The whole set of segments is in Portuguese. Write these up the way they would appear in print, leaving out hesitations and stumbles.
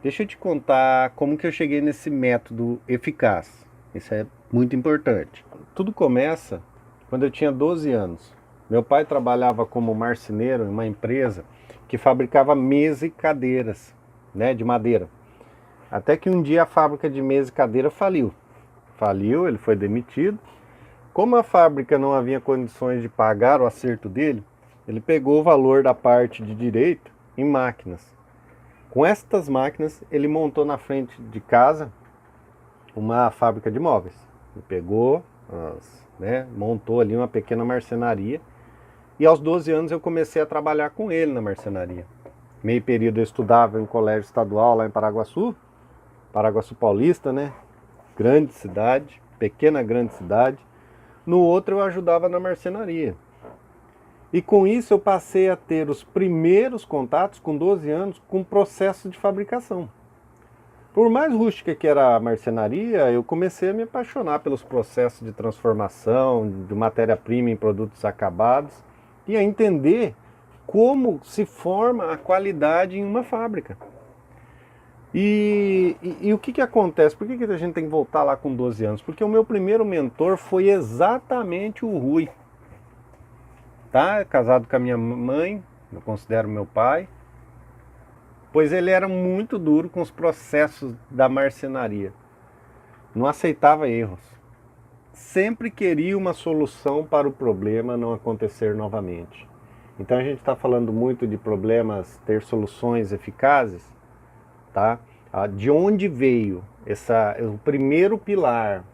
Deixa eu te contar como que eu cheguei nesse método eficaz. Isso é muito importante. Tudo começa quando eu tinha 12 anos. Meu pai trabalhava como marceneiro em uma empresa que fabricava mesa e cadeiras, né, de madeira. Até que um dia a fábrica de mesa e cadeira faliu. Faliu, ele foi demitido. Como a fábrica não havia condições de pagar o acerto dele, ele pegou o valor da parte de direito em máquinas. Com estas máquinas, ele montou na frente de casa uma fábrica de móveis. Ele pegou, montou ali uma pequena marcenaria. E aos 12 anos eu comecei a trabalhar com ele na marcenaria. Meio período eu estudava em um colégio estadual lá em Paraguaçu, Paraguaçu Paulista, né? Grande cidade, pequena grande cidade. No outro eu ajudava na marcenaria. E com isso eu passei a ter os primeiros contatos, com 12 anos, com o processo de fabricação. Por mais rústica que era a marcenaria, eu comecei a me apaixonar pelos processos de transformação, de matéria-prima em produtos acabados, e a entender como se forma a qualidade em uma fábrica. E o que acontece? Por que a gente tem que voltar lá com 12 anos? Porque o meu primeiro mentor foi exatamente o Rui. Tá? Casado com a minha mãe, eu considero meu pai, pois ele era muito duro com os processos da marcenaria. Não aceitava erros. Sempre queria uma solução para o problema não acontecer novamente. Então a gente está falando muito de problemas ter soluções eficazes, tá? De onde veio o primeiro pilar?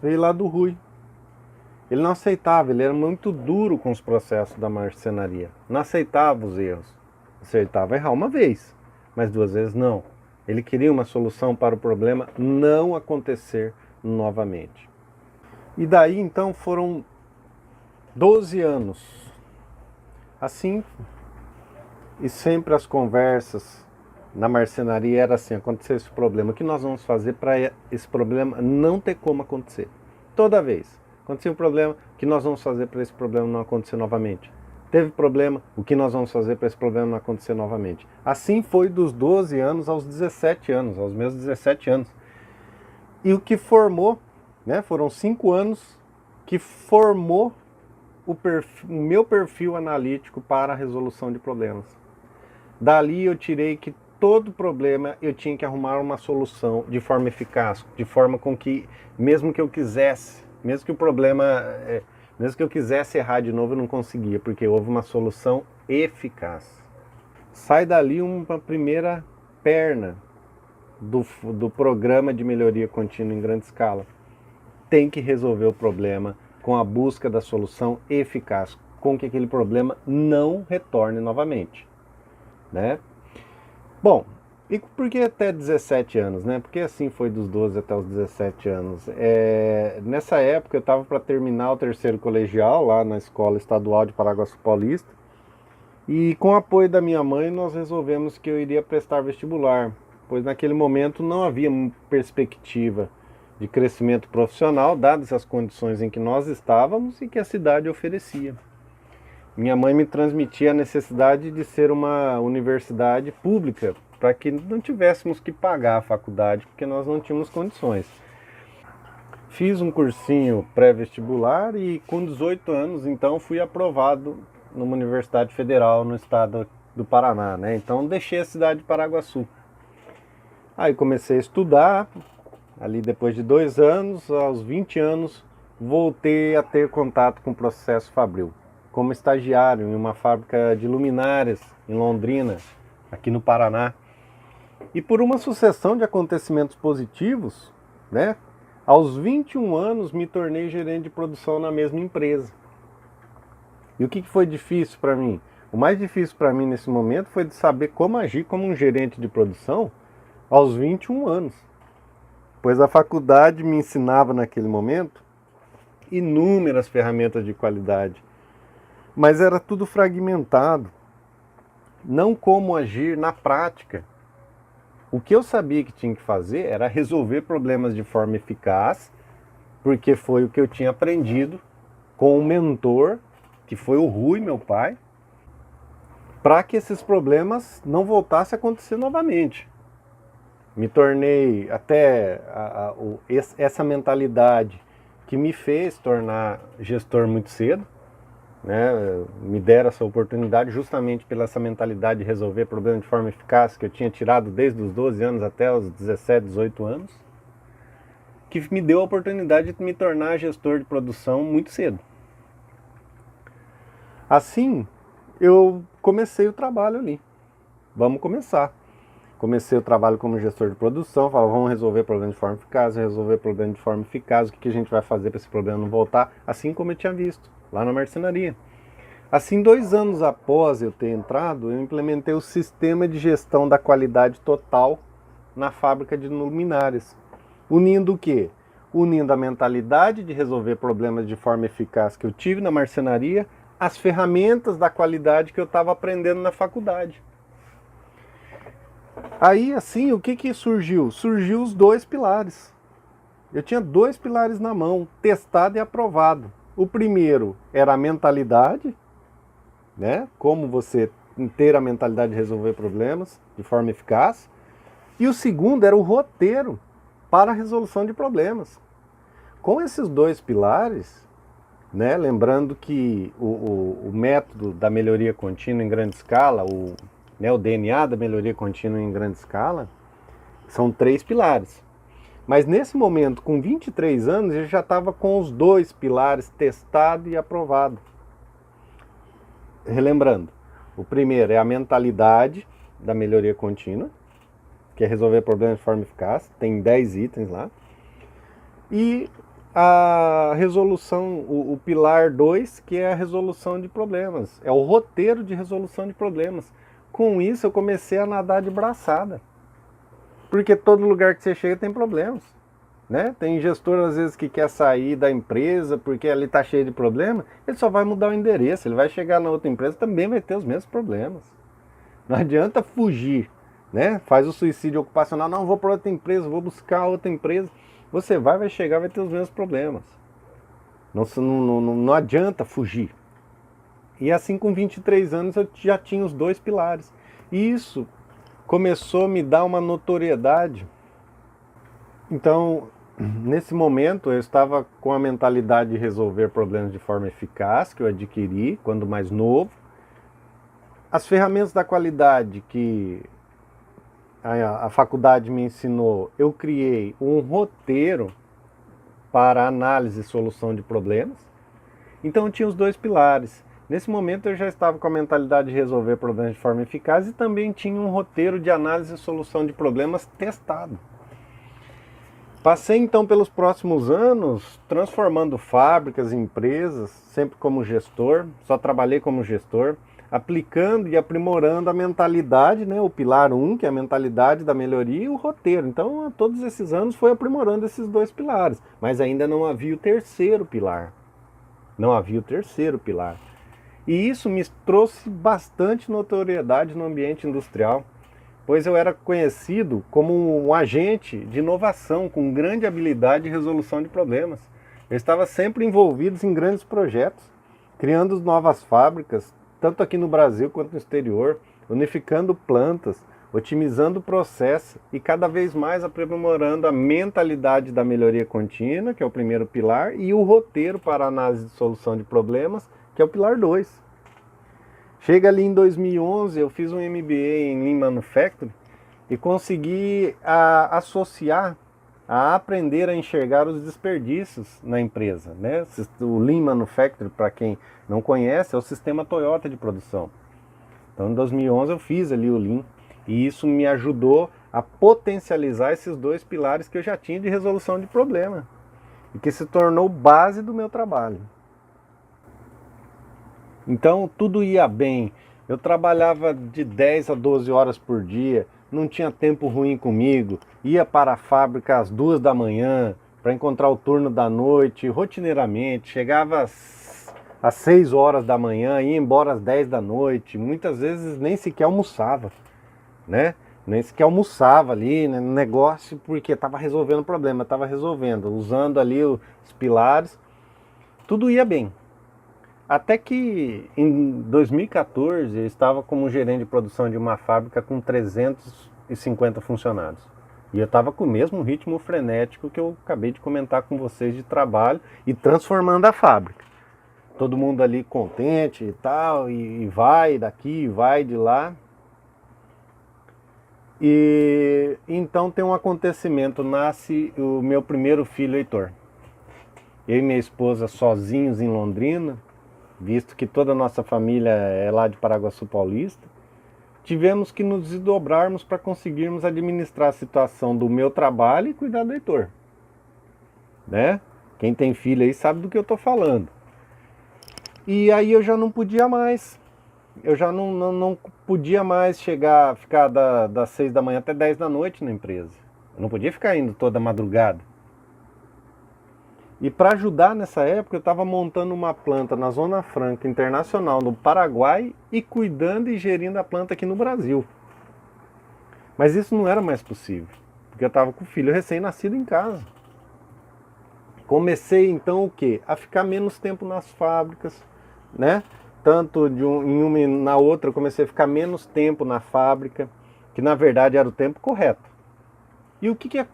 Veio lá do Rui. Ele não aceitava, ele era muito duro com os processos da marcenaria. Não aceitava os erros. Aceitava errar uma vez, mas duas vezes não. Ele queria uma solução para o problema não acontecer novamente. E daí então foram 12 anos. Assim, e sempre as conversas na marcenaria era assim: aconteceu esse problema, o que nós vamos fazer para esse problema não ter como acontecer? Toda vez. Acontecia um problema, o que nós vamos fazer para esse problema não acontecer novamente? Teve problema, o que nós vamos fazer para esse problema não acontecer novamente? Assim foi dos 12 anos aos 17 anos, aos meus 17 anos. E o que formou, né, foram 5 anos que formou o meu perfil analítico para a resolução de problemas. Dali eu tirei que todo problema eu tinha que arrumar uma solução de forma eficaz, de forma com que, mesmo que eu quisesse, mesmo que o problema, mesmo que eu quisesse errar de novo, eu não conseguia, porque houve uma solução eficaz. Sai dali uma primeira perna do programa de melhoria contínua em grande escala. Tem que resolver o problema com a busca da solução eficaz, com que aquele problema não retorne novamente, né? Bom, e por que até 17 anos, né? Porque assim foi dos 12 até os 17 anos. Nessa época eu estava para terminar o terceiro colegial lá na Escola Estadual de Paraguaçu Paulista. E com o apoio da minha mãe nós resolvemos que eu iria prestar vestibular, pois naquele momento não havia perspectiva de crescimento profissional, dadas as condições em que nós estávamos e que a cidade oferecia. Minha mãe me transmitia a necessidade de ser uma universidade pública, para que não tivéssemos que pagar a faculdade, porque nós não tínhamos condições. Fiz um cursinho pré-vestibular e com 18 anos, então, fui aprovado numa universidade federal no estado do Paraná, né? Então deixei a cidade de Paraguaçu. Aí comecei a estudar, ali depois de 2 anos, aos 20 anos, voltei a ter contato com o processo fabril, como estagiário em uma fábrica de luminárias em Londrina, aqui no Paraná. E por uma sucessão de acontecimentos positivos, né, aos 21 anos me tornei gerente de produção na mesma empresa. E o que foi difícil para mim? O mais difícil para mim nesse momento foi de saber como agir como um gerente de produção aos 21 anos. Pois a faculdade me ensinava naquele momento inúmeras ferramentas de qualidade, mas era tudo fragmentado, não como agir na prática. O que eu sabia que tinha que fazer era resolver problemas de forma eficaz, porque foi o que eu tinha aprendido com o mentor, que foi o Rui, meu pai, para que esses problemas não voltassem a acontecer novamente. Me tornei até essa mentalidade que me fez tornar gestor muito cedo, né? Me deram essa oportunidade justamente pela essa mentalidade de resolver problemas de forma eficaz que eu tinha tirado desde os 12 anos até os 17, 18 anos, que me deu a oportunidade de me tornar gestor de produção muito cedo. Assim, eu comecei o trabalho ali. Vamos começar. Comecei o trabalho como gestor de produção, falava, vamos resolver problema de forma eficaz, resolver problema de forma eficaz, o que a gente vai fazer para esse problema não voltar, assim como eu tinha visto, lá na marcenaria. Assim, 2 anos após eu ter entrado, eu implementei o sistema de gestão da qualidade total na fábrica de luminárias. Unindo o quê? Unindo a mentalidade de resolver problemas de forma eficaz que eu tive na marcenaria, as ferramentas da qualidade que eu estava aprendendo na faculdade. Aí, assim, o que surgiu? Surgiu os 2 pilares. Eu tinha 2 pilares na mão, testado e aprovado. O primeiro era a mentalidade, né? Como você ter a mentalidade de resolver problemas de forma eficaz. E o segundo era o roteiro para a resolução de problemas. Com esses 2 pilares, né? Lembrando que o método da melhoria contínua em grande escala, o DNA da melhoria contínua em grande escala, são 3 pilares. Mas nesse momento, com 23 anos, eu já estava com os 2 pilares testado e aprovado. Relembrando, o primeiro é a mentalidade da melhoria contínua, que é resolver problemas de forma eficaz, tem 10 itens lá. E a resolução, o pilar 2, que é a resolução de problemas, é o roteiro de resolução de problemas. Com isso eu comecei a nadar de braçada, porque todo lugar que você chega tem problemas, né? Tem gestor às vezes que quer sair da empresa porque ali está cheio de problema, ele só vai mudar o endereço, ele vai chegar na outra empresa também vai ter os mesmos problemas. Não adianta fugir, né? Faz o suicídio ocupacional, não, vou para outra empresa, vou buscar outra empresa. Você vai chegar, vai ter os mesmos problemas. Não adianta fugir. E assim, com 23 anos, eu já tinha os 2 pilares. E isso começou a me dar uma notoriedade. Então, nesse momento, eu estava com a mentalidade de resolver problemas de forma eficaz, que eu adquiri quando mais novo. As ferramentas da qualidade que a faculdade me ensinou, eu criei um roteiro para análise e solução de problemas. Então eu tinha os 2 pilares. Nesse momento eu já estava com a mentalidade de resolver problemas de forma eficaz e também tinha um roteiro de análise e solução de problemas testado. Passei então pelos próximos anos transformando fábricas, empresas, sempre como gestor, só trabalhei como gestor, aplicando e aprimorando a mentalidade, né, o pilar 1, que é a mentalidade da melhoria, e o roteiro. Então, todos esses anos foi aprimorando esses 2 pilares, mas ainda não havia o terceiro pilar. Não havia o terceiro pilar. E isso me trouxe bastante notoriedade no ambiente industrial, pois eu era conhecido como um agente de inovação com grande habilidade de resolução de problemas. Eu estava sempre envolvido em grandes projetos, criando novas fábricas, tanto aqui no Brasil quanto no exterior, unificando plantas, otimizando o processo e cada vez mais aprimorando a mentalidade da melhoria contínua, que é o primeiro pilar, e o roteiro para análise de solução de problemas, que é o pilar 2. Chega ali em 2011, eu fiz um MBA em Lean Manufacturing e consegui associar a aprender a enxergar os desperdícios na empresa, né? O Lean Manufacturing, para quem não conhece, é o sistema Toyota de produção. Então, em 2011 eu fiz ali o Lean e isso me ajudou a potencializar esses 2 pilares que eu já tinha de resolução de problema e que se tornou base do meu trabalho. Então, tudo ia bem. Eu trabalhava de 10 a 12 horas por dia, não tinha tempo ruim comigo, ia para a fábrica às 2 da manhã para encontrar o turno da noite, rotineiramente, chegava às 6 horas da manhã, ia embora às 10 da noite, muitas vezes nem sequer almoçava, né? Nem sequer almoçava ali, né, no negócio, porque estava resolvendo o problema, estava resolvendo, usando ali os pilares, tudo ia bem. Até que em 2014 eu estava como gerente de produção de uma fábrica com 350 funcionários. E eu estava com o mesmo ritmo frenético que eu acabei de comentar com vocês de trabalho e transformando a fábrica. Todo mundo ali contente e tal, e vai daqui, vai de lá. E então tem um acontecimento, nasce o meu primeiro filho, Heitor. Eu e minha esposa sozinhos em Londrina, visto que toda a nossa família é lá de Paraguaçu Paulista, tivemos que nos desdobrarmos para conseguirmos administrar a situação do meu trabalho e cuidar do Heitor. Né? Quem tem filho aí sabe do que eu estou falando. E aí eu já não podia mais. Eu já não podia mais ficar das 6 da manhã até 10 da noite na empresa. Eu não podia ficar indo toda madrugada. E para ajudar nessa época, eu estava montando uma planta na Zona Franca Internacional, no Paraguai, e cuidando e gerindo a planta aqui no Brasil. Mas isso não era mais possível, porque eu estava com o filho recém-nascido em casa. Comecei então o quê? A ficar menos tempo nas fábricas, né? Tanto em uma e na outra eu comecei a ficar menos tempo na fábrica, que na verdade era o tempo correto. E o que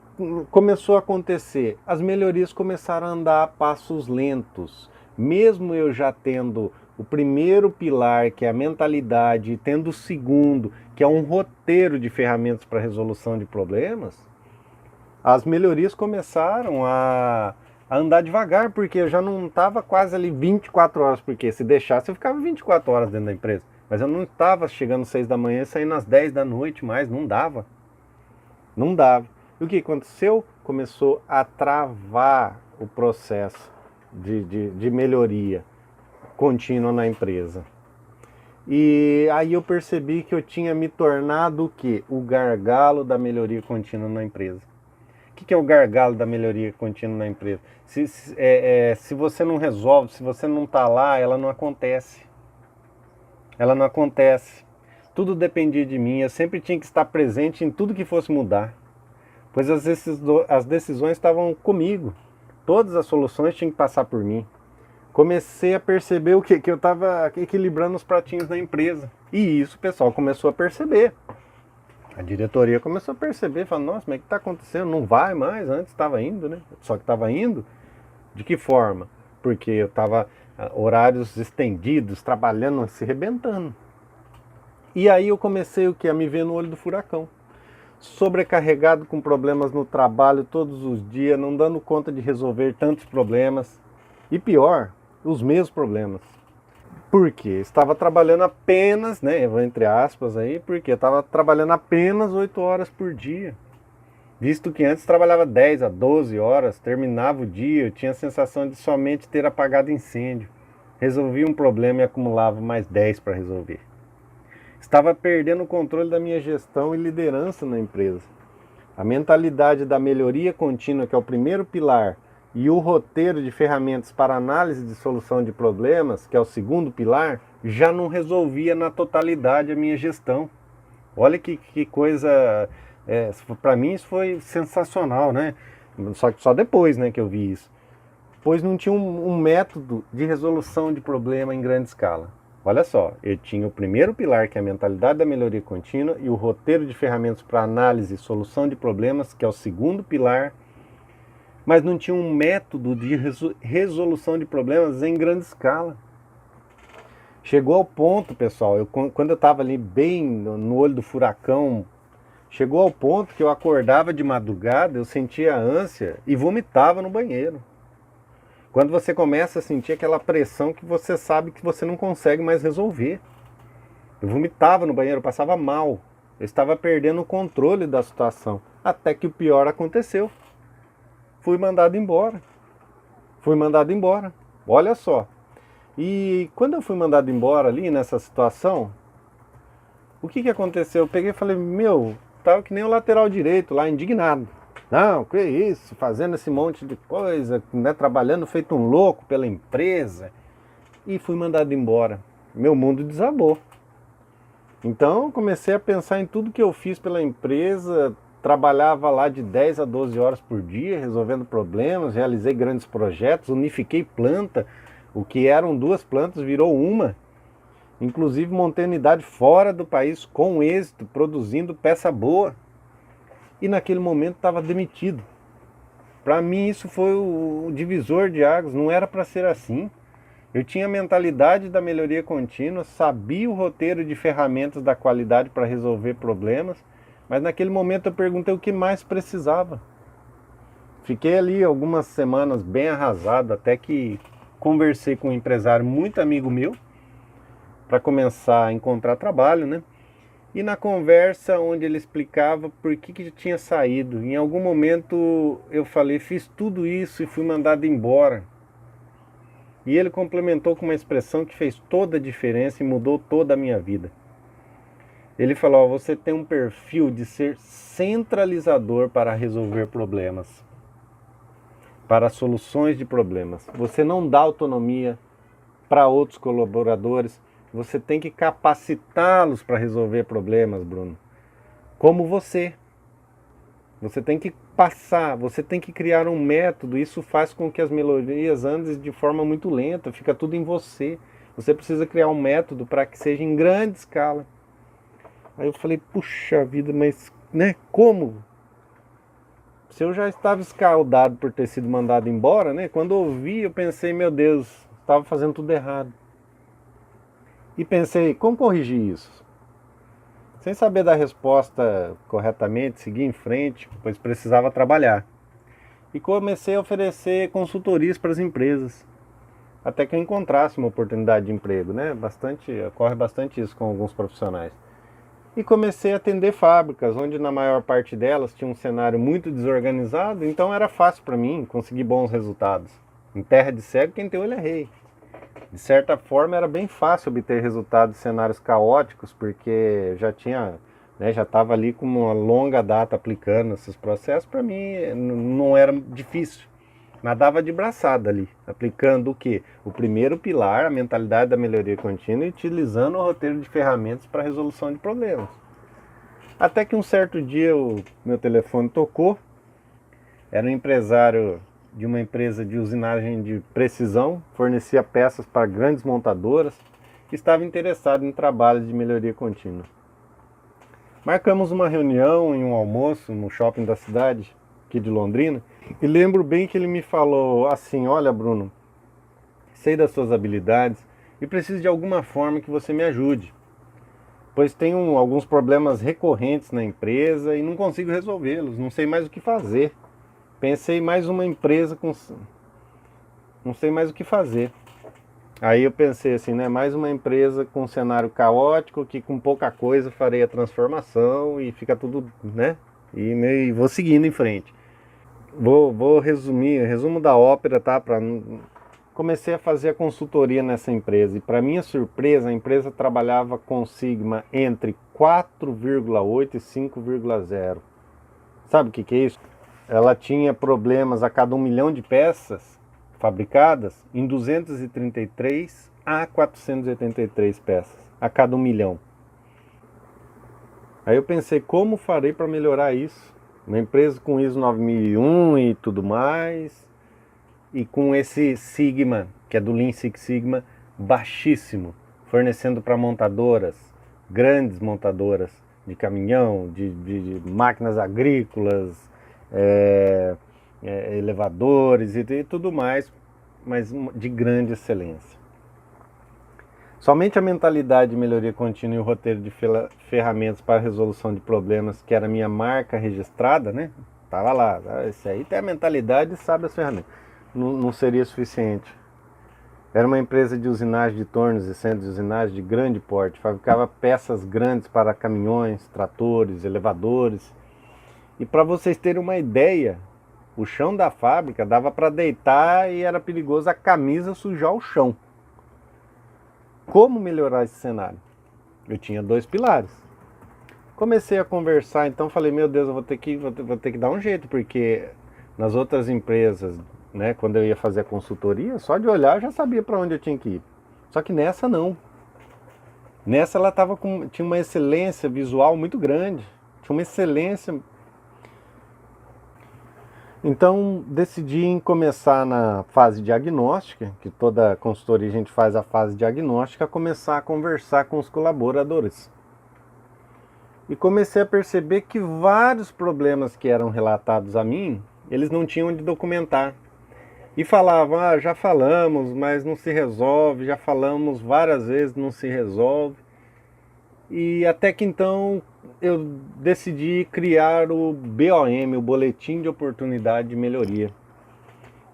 começou a acontecer? As melhorias começaram a andar a passos lentos. Mesmo eu já tendo o primeiro pilar, que é a mentalidade, e tendo o segundo, que é um roteiro de ferramentas para resolução de problemas, as melhorias começaram a andar devagar, porque eu já não estava quase ali 24 horas, porque se deixasse eu ficava 24 horas dentro da empresa. Mas eu não estava chegando às 6 da manhã e saindo às 10 da noite mais, não dava. Não dava. E o que aconteceu? Começou a travar o processo de melhoria contínua na empresa. E aí eu percebi que eu tinha me tornado o quê? O gargalo da melhoria contínua na empresa. O que é o gargalo da melhoria contínua na empresa? Se você não resolve, se você não está lá, ela não acontece. Ela não acontece. Tudo dependia de mim, eu sempre tinha que estar presente em tudo que fosse mudar. Pois as decisões estavam comigo. Todas as soluções tinham que passar por mim. Comecei a perceber o quê? Que eu estava equilibrando os pratinhos da empresa. E isso o pessoal começou a perceber. A diretoria começou a perceber, falando, nossa, mas o que está acontecendo? Não vai mais, antes estava indo, né? Só que estava indo, de que forma? Porque eu estava horários estendidos, trabalhando, se arrebentando. E aí eu comecei o quê? A me ver no olho do furacão. Sobrecarregado com problemas no trabalho todos os dias, não dando conta de resolver tantos problemas. E pior, os mesmos problemas. Por quê? Estava trabalhando apenas, né, entre aspas aí, porque eu estava trabalhando apenas 8 horas por dia. Visto que antes trabalhava 10 a 12 horas, terminava o dia, eu tinha a sensação de somente ter apagado incêndio. Resolvia um problema e acumulava mais 10 para resolver. Estava perdendo o controle da minha gestão e liderança na empresa. A mentalidade da melhoria contínua, que é o primeiro pilar, e o roteiro de ferramentas para análise de solução de problemas, que é o segundo pilar, já não resolvia na totalidade a minha gestão. Olha que coisa, para mim isso foi sensacional, né? Só que só depois, né, que eu vi isso. Pois não tinha um método de resolução de problema em grande escala. Olha só, eu tinha o primeiro pilar, que é a mentalidade da melhoria contínua, e o roteiro de ferramentas para análise e solução de problemas, que é o segundo pilar, mas não tinha um método de resolução de problemas em grande escala. Chegou ao ponto, pessoal, quando eu estava ali bem no olho do furacão, chegou ao ponto que eu acordava de madrugada, eu sentia ânsia e vomitava no banheiro. Quando você começa a sentir aquela pressão que você sabe que você não consegue mais resolver. Eu vomitava no banheiro, eu passava mal. Eu estava perdendo o controle da situação. Até que o pior aconteceu. Fui mandado embora. Fui mandado embora. Olha só. E quando eu fui mandado embora ali nessa situação, o que aconteceu? Eu peguei e falei, tava que nem o lateral direito lá, indignado. Não, que isso, fazendo esse monte de coisa, né, trabalhando feito um louco pela empresa. E fui mandado embora. Meu mundo desabou. Então comecei a pensar em tudo que eu fiz pela empresa, trabalhava lá de 10 a 12 horas por dia, resolvendo problemas, realizei grandes projetos, unifiquei planta, o que eram 2 plantas virou uma. Inclusive montei unidade fora do país com êxito, produzindo peça boa. e naquele momento estava demitido. Para mim isso foi o divisor de águas, não era para ser assim. Eu tinha a mentalidade da melhoria contínua, sabia o roteiro de ferramentas da qualidade para resolver problemas, mas naquele momento eu perguntei o que mais precisava. Fiquei ali algumas semanas bem arrasado, até que conversei com um empresário muito amigo meu, para começar a encontrar trabalho, né? E na conversa onde ele explicava por que tinha saído, em algum momento eu falei, fiz tudo isso e fui mandado embora. E ele complementou com uma expressão que fez toda a diferença e mudou toda a minha vida. Ele falou, você tem um perfil de ser centralizador para resolver problemas, para soluções de problemas. Você não dá autonomia para outros colaboradores, você tem que capacitá-los para resolver problemas, Bruno. Como você. Você tem que passar, você tem que criar um método, isso faz com que as melhorias andem de forma muito lenta, fica tudo em você. Você precisa criar um método para que seja em grande escala. Aí eu falei, puxa vida, mas né, como? Se eu já estava escaldado por ter sido mandado embora, né? Quando eu ouvi, eu pensei, meu Deus, estava fazendo tudo errado. E pensei, como corrigir isso? Sem saber dar resposta corretamente, segui em frente, pois precisava trabalhar. E comecei a oferecer consultorias para as empresas, até que eu encontrasse uma oportunidade de emprego, né? Ocorre bastante isso com alguns profissionais. E comecei a atender fábricas, onde na maior parte delas tinha um cenário muito desorganizado, então era fácil para mim conseguir bons resultados. Em terra de cego, quem tem olho é rei. De certa forma era bem fácil obter resultados em cenários caóticos, porque já estava ali com uma longa data aplicando esses processos, para mim não era difícil. Nadava de braçada ali, aplicando o quê? O primeiro pilar, a mentalidade da melhoria contínua, e utilizando o roteiro de ferramentas para resolução de problemas. Até que um certo dia o meu telefone tocou, era um empresário de uma empresa de usinagem de precisão, fornecia peças para grandes montadoras, que estava interessado em trabalhos de melhoria contínua. Marcamos uma reunião e um almoço no shopping da cidade, aqui de Londrina, e lembro bem que ele me falou assim, olha Bruno, sei das suas habilidades e preciso de alguma forma que você me ajude, pois tenho alguns problemas recorrentes na empresa e não consigo resolvê-los, não sei mais o que fazer. Pensei mais uma empresa com... não sei mais o que fazer. Aí eu pensei assim, né? Mais uma empresa com um cenário caótico, que com pouca coisa farei a transformação e fica tudo, né? E vou seguindo em frente. Vou resumir, resumo da ópera, tá? Comecei a fazer a consultoria nessa empresa e para minha surpresa a empresa trabalhava com Sigma entre 4,8 e 5,0. Sabe o que é isso? Ela tinha problemas a cada 1 milhão de peças fabricadas em 233 a 483 peças a cada 1 milhão. Aí eu pensei, como farei para melhorar isso? Uma empresa com ISO 9001 e tudo mais, e com esse Sigma, que é do Lean Six Sigma, baixíssimo, fornecendo para montadoras, grandes montadoras de caminhão, de máquinas agrícolas, elevadores e tudo mais, mas de grande excelência. Somente a mentalidade de melhoria contínua e o roteiro de ferramentas para resolução de problemas, que era a minha marca registrada, né? Tava lá, esse aí tem a mentalidade e sabe as ferramentas. Não seria suficiente. Era uma empresa de usinagem de tornos e centros de usinagem de grande porte, fabricava peças grandes para caminhões, tratores, elevadores. E para vocês terem uma ideia, o chão da fábrica dava para deitar e era perigoso a camisa sujar o chão. Como melhorar esse cenário? Eu tinha 2 pilares. Comecei a conversar, então falei, meu Deus, eu vou ter que dar um jeito, porque nas outras empresas, né, quando eu ia fazer a consultoria, só de olhar eu já sabia para onde eu tinha que ir. Só que nessa não. Nessa ela tinha uma excelência visual muito grande, tinha uma excelência. Então decidi em começar na fase diagnóstica, que toda consultoria a gente faz a fase diagnóstica, começar a conversar com os colaboradores. e comecei a perceber que vários problemas que eram relatados a mim, eles não tinham onde documentar. E falavam, já falamos, mas não se resolve, já falamos várias vezes, não se resolve. E até que então eu decidi criar o BOM, o Boletim de Oportunidade de Melhoria,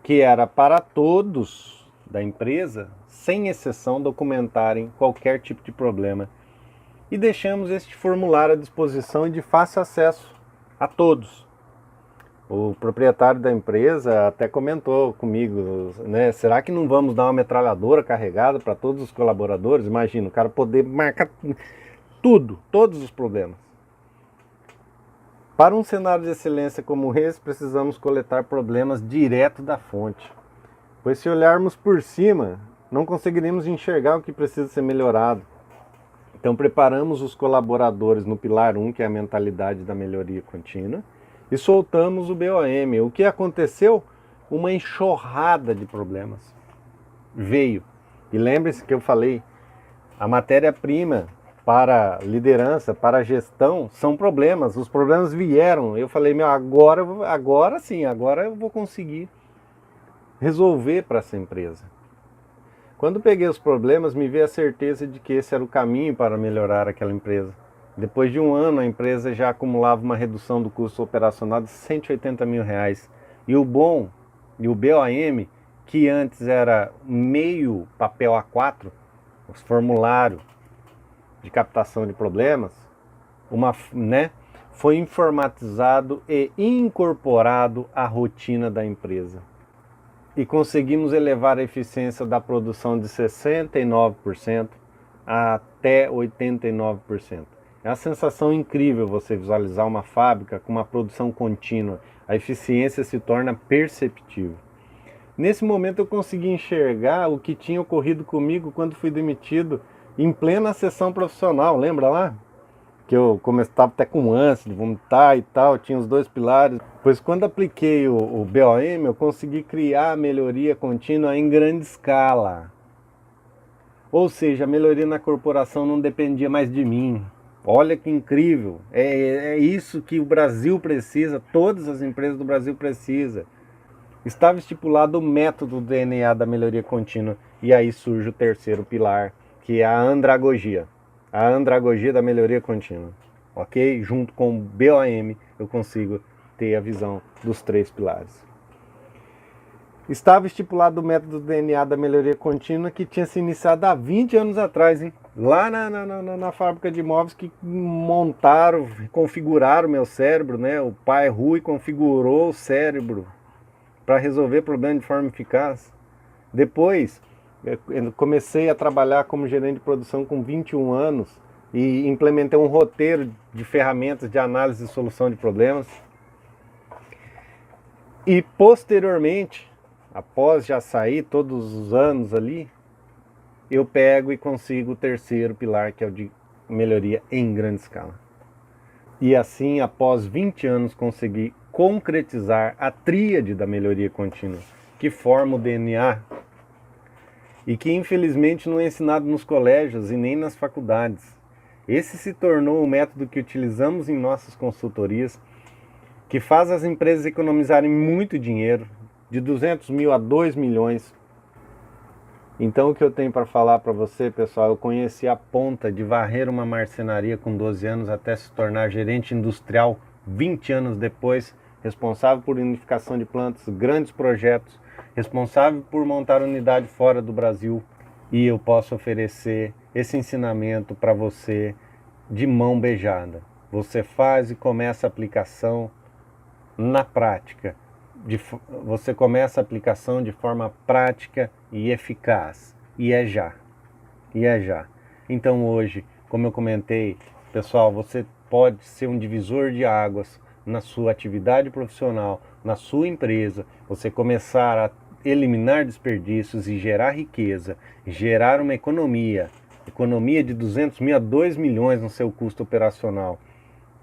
que era para todos da empresa, sem exceção, documentarem qualquer tipo de problema. E deixamos este formulário à disposição e de fácil acesso a todos. O proprietário da empresa até comentou comigo, né? Será que não vamos dar uma metralhadora carregada para todos os colaboradores? Imagina, o cara poder marcar tudo, todos os problemas. Para um cenário de excelência como esse, precisamos coletar problemas direto da fonte. Pois se olharmos por cima, não conseguiremos enxergar o que precisa ser melhorado. Então preparamos os colaboradores no pilar 1, que é a mentalidade da melhoria contínua, e soltamos o BOM. O que aconteceu? Uma enxurrada de problemas veio. E lembre-se que eu falei, a matéria-prima para liderança, para gestão, são problemas. Os problemas vieram. Eu falei, agora sim, agora eu vou conseguir resolver para essa empresa. Quando peguei os problemas, me veio a certeza de que esse era o caminho para melhorar aquela empresa. Depois de um ano, a empresa já acumulava uma redução do custo operacional de R$180 mil. E o BOM, e o BOM, que antes era meio papel A4, os formulários de captação de problemas, foi informatizado e incorporado à rotina da empresa. E conseguimos elevar a eficiência da produção de 69% até 89%. É uma sensação incrível você visualizar uma fábrica com uma produção contínua. A eficiência se torna perceptível. Nesse momento eu consegui enxergar o que tinha ocorrido comigo quando fui demitido em plena sessão profissional. Lembra lá? Que eu estava até com ânsia de vomitar e tal, tinha os 2 pilares. Pois quando apliquei o BOM, eu consegui criar a melhoria contínua em grande escala. Ou seja, a melhoria na corporação não dependia mais de mim. Olha que incrível, é isso que o Brasil precisa, todas as empresas do Brasil precisam. Estava estipulado o método do DNA da melhoria contínua, e aí surge o terceiro pilar, que é a andragogia. A andragogia da melhoria contínua, ok? Junto com o BOM, eu consigo ter a visão dos 3 pilares. Estava estipulado o método do DNA da melhoria contínua, que tinha se iniciado há 20 anos atrás, hein? Lá na fábrica de imóveis, que montaram, configuraram o meu cérebro, né? O pai Rui configurou o cérebro para resolver problemas de forma eficaz. Depois, eu comecei a trabalhar como gerente de produção com 21 anos e implementei um roteiro de ferramentas de análise e solução de problemas. E posteriormente, após já sair todos os anos ali, eu pego e consigo o terceiro pilar, que é o de melhoria em grande escala. E assim, após 20 anos, consegui concretizar a tríade da melhoria contínua, que forma o DNA e que infelizmente não é ensinado nos colégios e nem nas faculdades. Esse se tornou o método que utilizamos em nossas consultorias, que faz as empresas economizarem muito dinheiro, de 200 mil a 2 milhões. Então o que eu tenho para falar para você, pessoal, eu conheci a ponta de varrer uma marcenaria com 12 anos até se tornar gerente industrial 20 anos depois, responsável por unificação de plantas, grandes projetos, responsável por montar unidade fora do Brasil. E eu posso oferecer esse ensinamento para você de mão beijada. Você faz e começa a aplicação na prática. Você começa a aplicação de forma prática e eficaz. E é já. Então hoje, como eu comentei, pessoal, você pode ser um divisor de águas na sua atividade profissional, na sua empresa. Você começar a eliminar desperdícios e gerar riqueza, gerar uma economia de 200 mil a 2 milhões no seu custo operacional.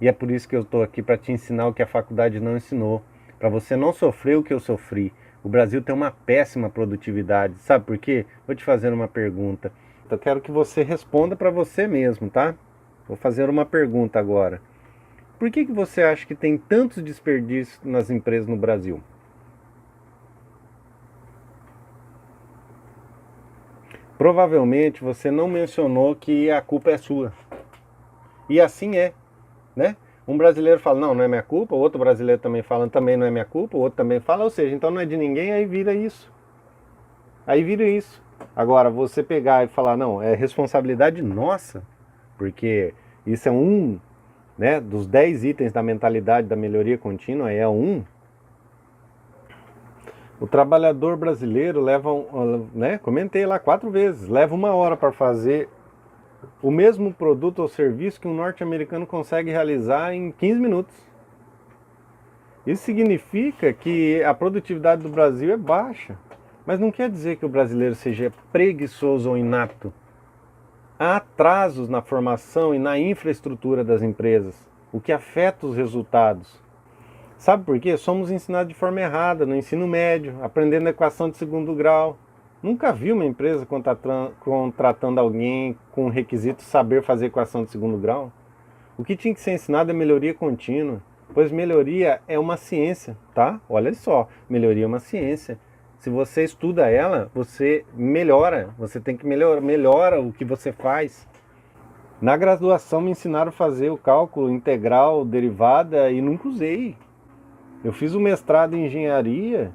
E é por isso que eu estou aqui, para te ensinar o que a faculdade não ensinou, para você não sofrer o que eu sofri. O Brasil tem uma péssima produtividade, sabe por quê? Vou te fazer uma pergunta. Eu quero que você responda para você mesmo, tá? Vou fazer uma pergunta agora. Por que você acha que tem tantos desperdícios nas empresas no Brasil? Provavelmente você não mencionou que a culpa é sua. E assim é, né? Um brasileiro fala, não, não é minha culpa, o outro brasileiro também fala, também não é minha culpa, o outro também fala, ou seja, então não é de ninguém, aí vira isso. Aí vira isso. Agora, você pegar e falar, não, é responsabilidade nossa, porque isso é um, né, dos 10 itens da mentalidade da melhoria contínua, é um. O trabalhador brasileiro leva, né, comentei lá 4 vezes, leva 1 hora para fazer o mesmo produto ou serviço que um norte-americano consegue realizar em 15 minutos. Isso significa que a produtividade do Brasil é baixa. Mas não quer dizer que o brasileiro seja preguiçoso ou inapto. Há atrasos na formação e na infraestrutura das empresas, o que afeta os resultados. Sabe por quê? Somos ensinados de forma errada, no ensino médio, aprendendo equação de segundo grau. Nunca vi uma empresa contratando alguém com requisito saber fazer equação de segundo grau. O que tinha que ser ensinado é melhoria contínua, pois melhoria é uma ciência, tá? Olha só, melhoria é uma ciência. Se você estuda ela, você melhora, você tem que melhora o que você faz. Na graduação me ensinaram a fazer o cálculo integral, derivada e nunca usei. Eu fiz o mestrado em engenharia,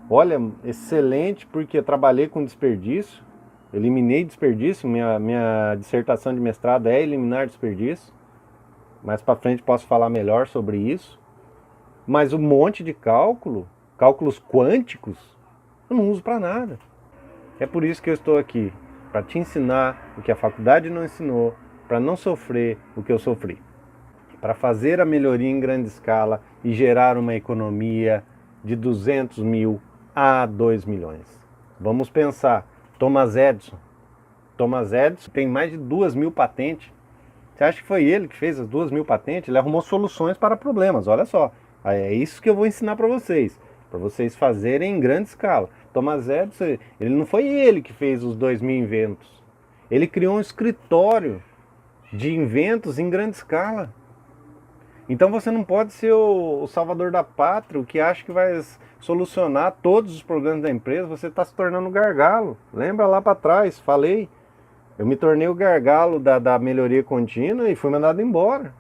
olha, excelente porque eu trabalhei com desperdício, eliminei desperdício, minha dissertação de mestrado é eliminar desperdício. Mais para frente posso falar melhor sobre isso. Mas um monte de cálculos quânticos, eu não uso para nada. É por isso que eu estou aqui, para te ensinar o que a faculdade não ensinou, para não sofrer o que eu sofri, para fazer a melhoria em grande escala e gerar uma economia de 200 mil a 2 milhões. Vamos pensar, Thomas Edison tem mais de 2.000 patentes. Você acha que foi ele que fez as 2.000 patentes? Ele arrumou soluções para problemas, olha só. É isso que eu vou ensinar para vocês fazerem em grande escala. Thomas Edison, ele não foi ele que fez os 2.000 inventos. Ele criou um escritório de inventos em grande escala. Então você não pode ser o salvador da pátria, o que acha que vai solucionar todos os problemas da empresa. Você está se tornando um gargalo. Lembra lá para trás, falei. Eu me tornei o gargalo da melhoria contínua e fui mandado embora.